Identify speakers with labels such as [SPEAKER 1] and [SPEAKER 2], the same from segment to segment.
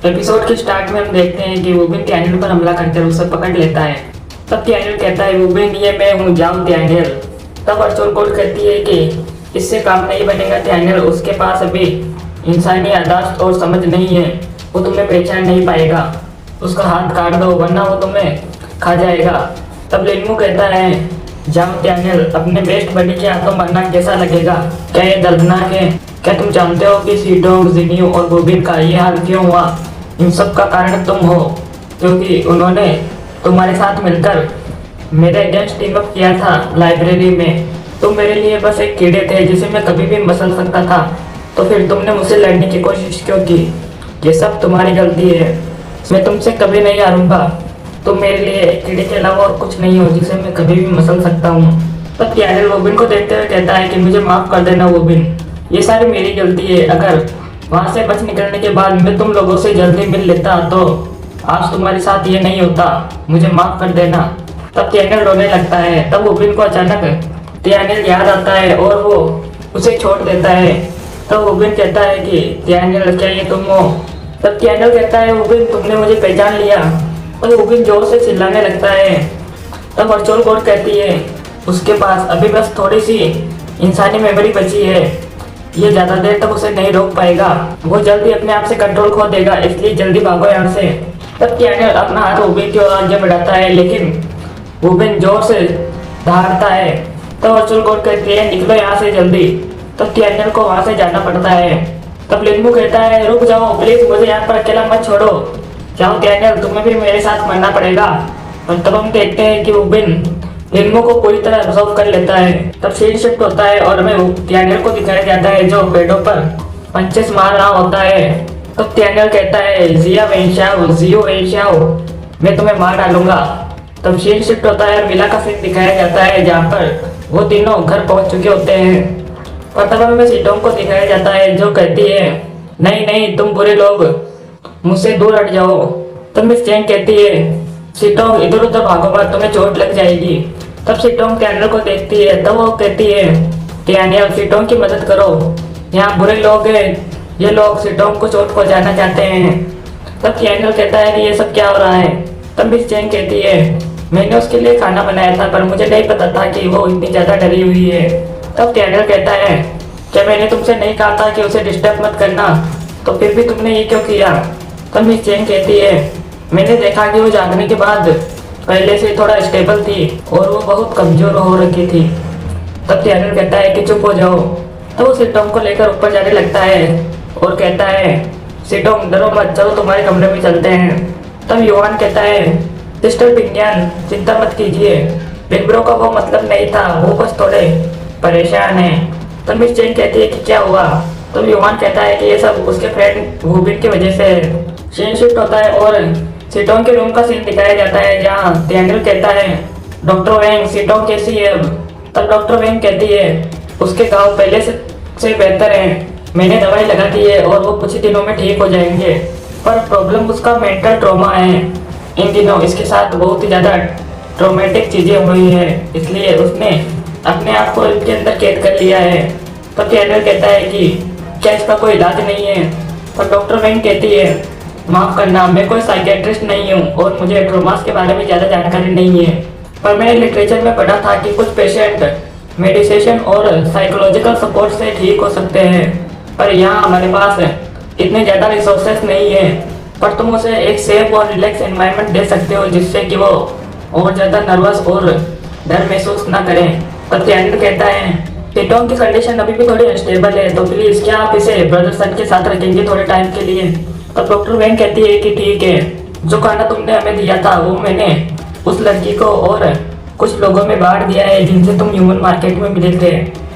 [SPEAKER 1] Episode के start में हम देखते हैं कि वुबिन डैनियल पर हमला करके उसे पकड़ लेता है। तब डैनियल कहता है, वुबिन ये मैं हूँ, जाओ डैनियल। तब अर्चुन कोड कहती है कि इससे काम नहीं बनेगा डैनियल, उसके पास अभी इंसानी याददाश्त और समझ नहीं है, वो तुम्हें पहचान नहीं पाएगा, उसका हाथ काट दो वरना वो तुम्हें खा जाएगा। तब लिन्मू कहता है, जाओ डैनियल, अपने बेस्ट बडी के हाथों मरना कैसा लगेगा, क्या ये दर्दनाक है? क्या तुम जानते हो कि सीडोंग, जिनियो और वुबिन का ये हाल क्यों हुआ? इन सब का कारण तुम हो, क्योंकि उन्होंने तुम्हारे साथ मिलकर मेरे अगेंस्ट टीम अप किया था लाइब्रेरी में। तुम मेरे लिए बस एक कीड़े थे जिसे मैं कभी भी मसल सकता था, तो फिर तुमने मुझसे लड़ने की कोशिश क्यों की? ये सब तुम्हारी गलती है, मैं तुमसे कभी नहीं हारूंगा। तुम मेरे लिए एक कीड़े के अलावा और कुछ नहीं हो जिसे मैं कभी भी मसल सकता हूँ। तब डैनियल वुबिन को देखते हुए कहता है कि मुझे माफ़ कर देना वुबिन, ये सारी मेरी गलती है। अगर वहाँ से बच निकलने के बाद मैं तुम लोगों से जल्दी मिल लेता तो आज तुम्हारे साथ ये नहीं होता, मुझे माफ़ कर देना। तब डैनियल रोने लगता है। तब वुबिन को अचानक डैनियल याद आता है और वो उसे छोड़ देता है। तब वुबिन कहता है कि डैनियल क्या ये तुम हो? तब डैनियल कहता है, वुबिन तुमने मुझे पहचान लिया। और वुबिन जोर से चिल्लाने लगता है। तब अर्चुन कोड कहती है, उसके पास अभी बस थोड़ी सी इंसानी मेमोरी बची है, ये ज़्यादा देर तक उसे नहीं रोक पाएगा, वो जल्दी अपने आप से कंट्रोल खो देगा, इसलिए जल्दी भागो यहाँ से। तब डैनियल अपना हाथ वुबिन की ओर आगे बढ़ाता है, लेकिन वुबिन जोर से दहाड़ता है। तब अर्चुन कोड कहती है, निकलो यहाँ से जल्दी। तब डैनियल को वहाँ से जाना पड़ता है। तब लिन्मू कहता है, रुक जाओ प्लीज, मुझे यहाँ पर अकेला मत छोड़ो, जाओ डैनियल, तुम्हें भी मेरे साथ मरना पड़ेगा। और तब हम देखते हैं कि वुबिन लिन्मू को पूरी तरह एब्जॉर्ब कर लेता है। तब सीन शिफ्ट होता है और हमें डैनियल को दिखाया जाता है जो पेड़ों पर पंचेस मार रहा होता है। तब डैनियल कहता है, जियो वेंशाओ, मैं तुम्हें मार डालूंगा। तब सीन शिफ्ट होता है, मिला का सीन दिखाया जाता है जहाँ पर वो तीनों घर पहुँच चुके होते हैं। और तब हमें सीटोंग को दिखाया जाता है जो कहती है, नहीं नहीं तुम बुरे लोग, मुझसे दूर हट जाओ। तब मिस चैंग कहती है, सीटोंग इधर उधर भागो मत, तुम्हें चोट लग जाएगी। तब सीटोंग डैनियल को देखती है। तब वो कहती है, डैनियल सीटोंग की मदद करो, यहाँ बुरे लोग हैं, ये लोग सीटोंग को चोट पहुँचाना चाहते हैं। तब डैनियल कहता है कि ये सब क्या हो रहा है? तब मिस चैंग कहती है, मैंने उसके लिए खाना बनाया था पर मुझे नहीं पता था कि वो इतनी ज़्यादा डरी हुई है। तब डैनियल कहता है, क्या मैंने तुमसे नहीं कहा था कि उसे डिस्टर्ब मत करना, तो फिर भी तुमने ये क्यों किया? तब मिस चैंग कहती है, मैंने देखा कि वो जागने के बाद पहले से थोड़ा स्टेबल थी और वो बहुत कमज़ोर हो रखी थी। तब डैनियल कहता है कि चुप हो जाओ। तो वो सीटोंग को लेकर ऊपर जाने लगता है और कहता है, सीटोंग डरो मत, चलो तुम्हारे कमरे में चलते हैं। तब युवान कहता है, सिस्टर पिंग्यान चिंता मत कीजिए, बिग ब्रो का वो मतलब नहीं था, वो बस थोड़े परेशान है। तब मिस चैंग कहती है कि क्या हुआ? तब युवान कहता है कि ये सब उसके फ्रेंड वुबिन की वजह से। सीन शिफ्ट होता है और सीटोंग के रूम का सीन दिखाया जाता है जहाँ डैनियल कहता है, डॉक्टर वैंग सीटोंग कैसी है अब? तब डॉक्टर वैंग कहती है, उसके घाव पहले से बेहतर हैं, मैंने दवाई लगा दी है और वो कुछ ही दिनों में ठीक हो जाएंगे, पर प्रॉब्लम उसका मेंटल ट्रॉमा है। इन दिनों इसके साथ बहुत ही ज़्यादा ट्रॉमेटिक चीज़ें हुई हैं, इसलिए उसने अपने आप को इनके अंदर कैद कर लिया है। तब डैनियल कहता है कि क्या इसका कोई इलाज नहीं है? और डॉक्टर वैंग कहती है, माफ़ करना, मैं कोई साइकेट्रिस्ट नहीं हूँ और मुझे ट्रोमास के बारे में ज़्यादा जानकारी नहीं है, पर मैंने लिटरेचर में पढ़ा था कि कुछ पेशेंट मेडिटेशन और साइकोलॉजिकल सपोर्ट से ठीक हो सकते हैं, पर यहाँ हमारे पास इतने ज़्यादा रिसोर्सेस नहीं है, पर तुम उसे एक सेफ और रिलैक्स एनवायरनमेंट दे सकते हो जिससे कि वो और ज़्यादा नर्वस और डर महसूस ना करें। पर डैनियल कहता है, सीटोंग की कंडीशन अभी भी थोड़ी अनस्टेबल है, तो प्लीज़ क्या आप इसे ब्रदर सन के साथ रखेंगे थोड़े टाइम के लिए? तब डॉक्टर वैंग कहती है कि ठीक है, जो खाना तुमने हमें दिया था वो मैंने उस लड़की को और कुछ लोगों में बांट दिया है जिनसे तुम ह्यूमन मार्केट में मिले थे,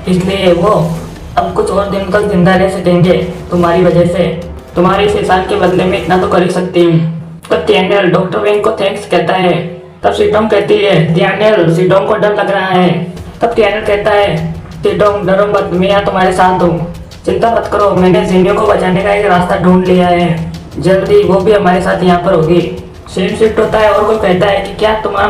[SPEAKER 1] इसलिए वो अब कुछ और दिन तक जिंदा रह सकेंगे तुम्हारी वजह से, तुम्हारे इस एहसान के बदले में इतना तो कर ही सकती हूँ। तब डैनियल डॉक्टर वैंग को थैंक्स कहता है। तब सीटोंग कहती है, डैनियल सीटोंग को डर लग रहा है। तब डैनियल कहता है, सीटोंग डरो मत, मैं यहाँ तुम्हारे साथ हूँ, चिंता मत करो, मैंने जिनियो को बचाने का एक रास्ता ढूंढ लिया है, जल्दी वो भी हमारे साथ यहाँ पर होगी। सीन शिफ्ट होता है और कोई कहता है कि क्या तुम्हारा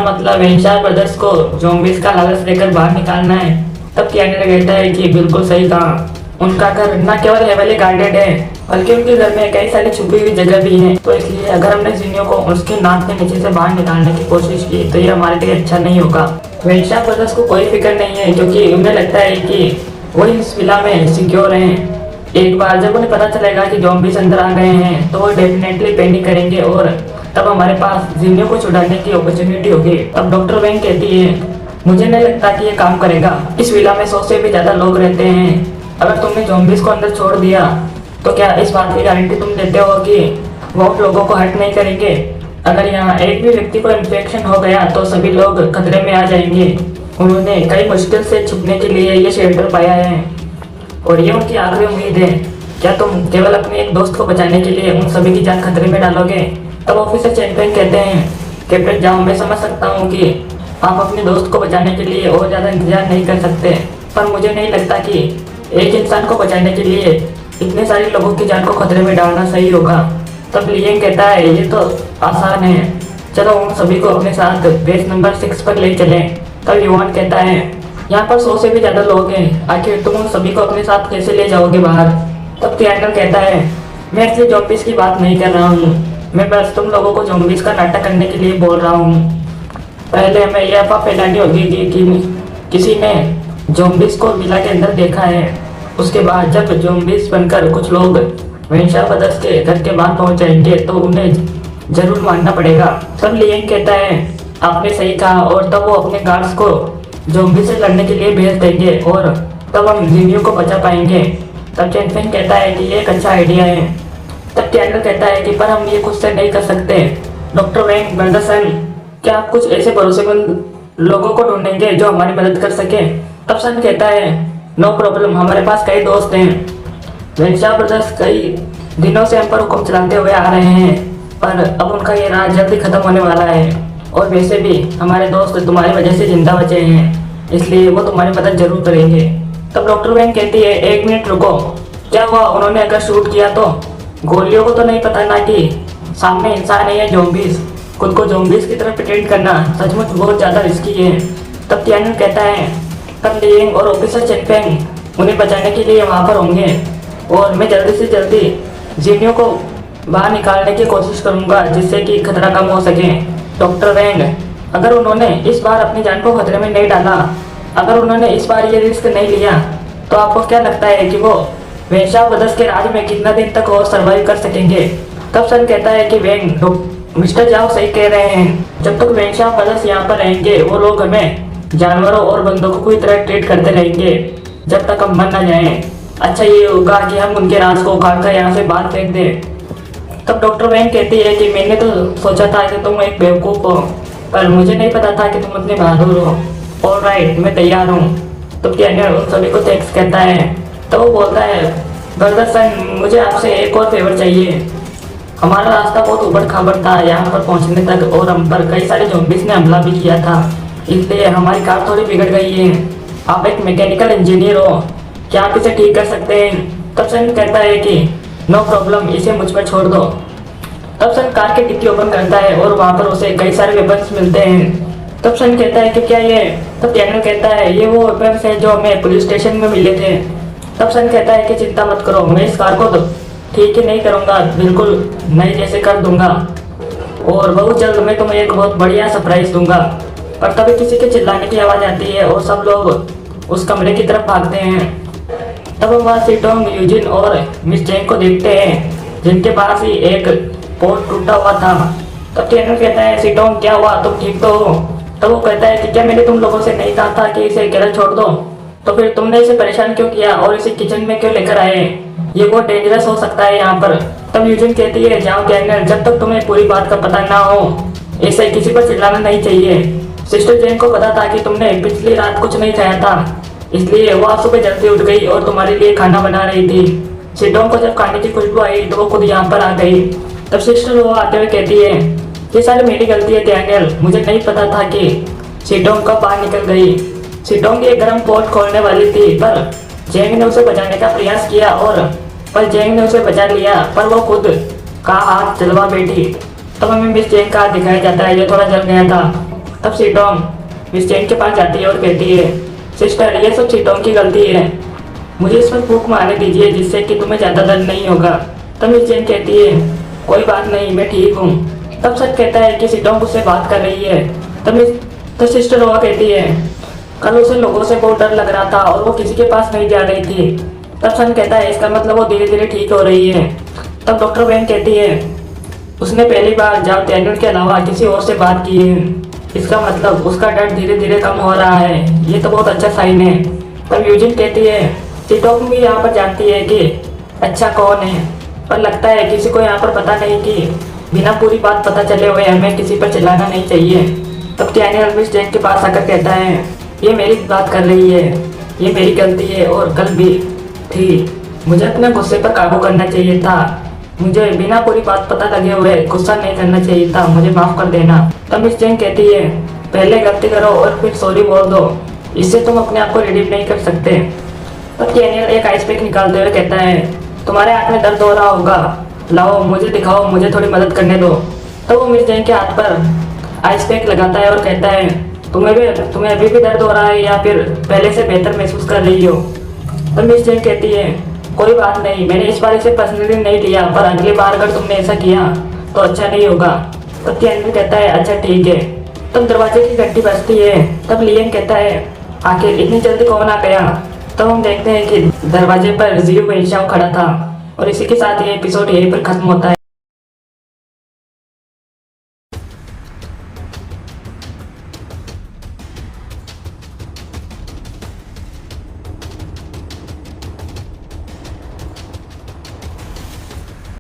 [SPEAKER 1] मतलब वेंशार ब्रदर्स को ज़ॉम्बीज़ का लालच देकर बाहर निकालना है? तब डैनियल कहता है कि बिल्कुल सही कहा, उनका घर न केवल हेवली गार्डेड है बल्कि उनके घर में कई सारी छुपी हुई जगह भी है। तो इसलिए अगर हमने जिनियो को उसके नाक के नीचे से बाहर निकालने की कोशिश की तो ये हमारे लिए अच्छा नहीं होगा। वेंशा ब्रदर्स को कोई फिक्र नहीं है, क्योंकि उन्हें लगता है कि वो इस विला में सिक्योर हैं। एक बार जब उन्हें पता चलेगा कि ज़ॉम्बीज़ अंदर आ गए हैं तो वो डेफिनेटली पैनिक करेंगे और तब हमारे पास जिनियो को छुड़ाने की अपॉर्चुनिटी होगी। तब डॉक्टर वेंग कहती है, मुझे नहीं लगता कि ये काम करेगा। इस विला में 100 से भी ज़्यादा लोग रहते हैं। अगर तुमने ज़ॉम्बीज़ को अंदर छोड़ दिया तो क्या इस बात की गारंटी तुम देते हो कि वो लोगों को हर्ट नहीं करेंगे? अगर यहाँ एक भी व्यक्ति को इन्फेक्शन हो गया तो सभी लोग खतरे में आ जाएंगे। उन्होंने कई मुश्किल से छुपने के लिए ये शेल्टर पाया है और ये उनकी आखिरी उम्मीद है। क्या तुम केवल अपने एक दोस्त को बचाने के लिए उन सभी की जान खतरे में डालोगे? तब ऑफिसर चैंपियन कहते हैं, कैप्टन जाओ, मैं समझ सकता हूँ कि आप अपने दोस्त को बचाने के लिए और ज़्यादा इंतजार नहीं कर सकते, पर मुझे नहीं लगता कि एक इंसान को बचाने के लिए इतने सारे लोगों की जान को खतरे में डालना सही होगा। तब लियंग कहता है, ये तो आसान है, चलो उन सभी को अपने साथ बेस नंबर 6 पर ले चलें। तब युवान कहता है, यहाँ पर 100 से भी ज़्यादा लोग हैं, आखिर तुम उन सभी को अपने साथ कैसे ले जाओगे बाहर? तब थिएटर कहता है, मैं इसलिए ज़ॉम्बीज़ की बात नहीं कर रहा हूँ, मैं बस तुम लोगों को ज़ॉम्बीज़ का नाटक करने के लिए बोल रहा हूँ। पहले हमें यह अफवाह फैलानी होगी कि किसी ने ज़ॉम्बीज़ को विला के अंदर देखा है। उसके बाद जब ज़ॉम्बीज़ बनकर कुछ लोग वेंशा ब्रदर्स के घर के बाहर पहुंच जाएंगे तो उन्हें जरूर मारना पड़ेगा। तब लियंग कहता है, आपने सही कहा, और तब वो अपने गार्ड्स को ज़ॉम्बी से लड़ने के लिए भेज देंगे और तब हम जिनियो को बचा पाएंगे। तब चैंपियन कहता है कि ये एक अच्छा आइडिया है। तब टैंगल कहता है कि पर हम ये खुद से नहीं कर सकते। डॉक्टर वेंग ब्रदरसन, क्या आप कुछ ऐसे भरोसेमंद लोगों को ढूंढेंगे जो हमारी मदद कर सके? तब सन कहता है, नो प्रॉब्लम, हमारे पास कई दोस्त हैं। वेंशा ब्रदर्स कई दिनों से हम पर हुक्म चलाते हुए आ रहे हैं, पर अब उनका ये राज जल्दी खत्म होने वाला है। और वैसे भी हमारे दोस्त तुम्हारी वजह से जिंदा बचे हैं, इसलिए वो तुम्हारी मदद जरूर करेंगे। तब डॉक्टर वेंग कहती है, एक मिनट रुको, क्या हुआ? उन्होंने अगर शूट किया तो? गोलियों को तो नहीं पता ना कि सामने इंसान है या ज़ॉम्बीज़। खुद को ज़ॉम्बीज़ की तरफ प्रिटेंड करना सचमुच बहुत ज़्यादा रिस्की है। तब थिएटर कहता है, तब लियंग और ऑफिसर चैंपियन उन्हें बचाने के लिए वहाँ पर होंगे और मैं जल्दी से जल्दी जिनियो को बाहर निकालने की कोशिश करूँगा जिससे कि खतरा कम हो सके। डॉक्टर वेंग, अगर उन्होंने इस बार अपनी जान को खतरे में नहीं डाला, अगर उन्होंने इस बार ये रिस्क नहीं लिया, तो आपको क्या लगता है कि वो वेंशा ब्रदर्स के राज में कितना दिन तक और सर्वाइव कर सकेंगे? तब सन कहता है कि वेंग, मिस्टर जाओ सही कह रहे हैं, जब तक वेंशा ब्रदर्स यहाँ पर रहेंगे वो लोग हमें जानवरों और बंदूकों की तरह ट्रीट करते रहेंगे जब तक हम मर न जाएं। अच्छा ये होगा कि हम उनके राज को उखाड़ कर यहाँ से बाहर फेंक दें। तब डॉक्टर वेंग कहती है कि मैंने तो सोचा था कि तुम एक बेवकूफ़ हो, पर मुझे नहीं पता था कि तुम इतने बहादुर हो। ऑल राइट, मैं तैयार हूँ। तो टैनियल उन सभी को थैंक्स कहता है। तो वो बोलता है, ब्रदरसन, मुझे आपसे एक और फेवर चाहिए। हमारा रास्ता बहुत उबड़ खाबड़ था यहाँ पर पहुँचने तक और हम पर कई सारे ज़ॉम्बीज़ ने हमला भी किया था, इसलिए हमारी कार थोड़ी बिगड़ गई है। आप एक मैकेनिकल इंजीनियर हो, क्या आप इसे ठीक कर सकते हैं? तब सन कहता है कि नो प्रॉब्लम, इसे मुझ पर छोड़ दो। तब सन कार की डिक्की ओपन करता है और वहाँ पर उसे कई सारे वेपन्स मिलते हैं। तब सन कहता है कि क्या ये? तब टैनियल कहता है, ये वो वेपन्स हैं जो हमें पुलिस स्टेशन में मिले थे। तब सन कहता है कि चिंता मत करो, मैं इस कार को तो ठीक ही नहीं करूँगा, बिल्कुल नई जैसे कर दूंगा और बहुत जल्द मैं तुम्हें एक बहुत बढ़िया सरप्राइज दूंगा। पर तभी किसी के चिल्लाने की आवाज़ आती है और सब लोग उस कमरे की तरफ भागते हैं। तब हम वहाँ सीटोंग, यूजिन और मिस जेंग को देखते हैं जिनके पास ही एक पोर्ट टूटा हुआ था। तब टैनियल कहता है, सीटोंग क्या हुआ, तुम ठीक तो हो? तब वो कहता है कि क्या मैंने तुम लोगों से नहीं कहा था कि इसे अकेला छोड़ दो? तो फिर तुमने इसे परेशान क्यों किया और इसे किचन में क्यों लेकर आए? ये बहुत डेंजरस हो सकता है यहाँ पर। तब यूजिन कहती है, जाओ टैनियल, जब तक तुम्हें पूरी बात का पता ना हो ऐसे किसी पर चिल्लाना नहीं चाहिए। सिस्टर जेन को पता था कि तुमने पिछली रात कुछ नहीं खाया था, इसलिए वो आज सुबह जल्दी उठ गई और तुम्हारे लिए खाना बना रही थी। सिडोंग को जब खाने की खुशबू आई तो वो खुद यहाँ पर आ गई। तब सिस्टर वो आते हुए कहती है, ये सारी मेरी गलती है टैनियल, मुझे नहीं पता था कि सिडोंग कब बाहर निकल गई। सिडोंग एक गर्म पोट खोलने वाली थी पर जेंग ने उसे बचाने का प्रयास किया पर जेंग ने उसे बचा लिया, पर वो खुद का हाथ जलवा बैठी। तब हमें मिस जेंग का हाथ दिखाया जाता है, ये थोड़ा जल गया था। तब सिडोंग मिस जेंग के पास जाती है और कहती है, सिस्टर, ये सब सिडोंग की गलती है, मुझे इस पर फूंक मारने दीजिए जिससे कि तुम्हें ज़्यादा दर्द नहीं होगा। तब मिस जेन कहती है कोई बात नहीं, मैं ठीक हूँ। तब सच कहता है कि सिटोंग उससे बात कर रही है। तो सिस्टर हुआ कहती है कल उसे लोगों से बहुत डर लग रहा था और वो किसी के पास नहीं जा रही थी। तब सन कहता है इसका मतलब वो धीरे धीरे ठीक हो रही है। तब डॉक्टर वैंग कहती है उसने पहली बार जाओ डैनियल के अलावा किसी और से बात की है, इसका मतलब उसका डर धीरे धीरे कम हो रहा है, ये तो बहुत अच्छा साइन है। तब यूजिन कहती है सिटोंग भी यहाँ पर जानती है कि अच्छा कौन है, पर लगता है किसी को यहाँ पर पता नहीं कि बिना पूरी बात पता चले हुए हमें किसी पर चिल्लाना नहीं चाहिए। तब डैनियल मिस जेन के पास आकर कहता है ये मेरी बात कर रही है, ये मेरी गलती है और कल भी थी, मुझे अपने गुस्से पर काबू करना चाहिए था, मुझे बिना पूरी बात पता लगे हुए गुस्सा नहीं करना चाहिए था, मुझे माफ कर देना। तब मिस जेन कहती है पहले गलती करो और फिर सॉरी बोल दो, इससे तुम अपने आप को रिडीम नहीं कर सकते। तब डैनियल एक आइस पैक निकालते हुए कहता है तुम्हारे हाथ में दर्द हो रहा होगा, लाओ मुझे दिखाओ, मुझे थोड़ी मदद करने दो। तो वो मिस जेन के हाथ पर आइस पैक लगाता है और कहता है तुम्हें अभी भी दर्द हो रहा है या फिर पहले से बेहतर महसूस कर रही हो। तो मिस जेन कहती है कोई बात नहीं, मैंने इस बार इसे पर्सनली नहीं लिया, पर अगली बार अगर तुमने ऐसा किया तो अच्छा नहीं होगा। तब डैनियल कहता है अच्छा ठीक है। तब दरवाजे की घंटी बजती है। तब लियन कहता है आखिर इतनी जल्दी कौन आ गया। तब हम देखते हैं कि दरवाजे पर जियो वेनशाओ खड़ा था। और इसी के साथ ये एपिसोड यहीं पर खत्म होता है।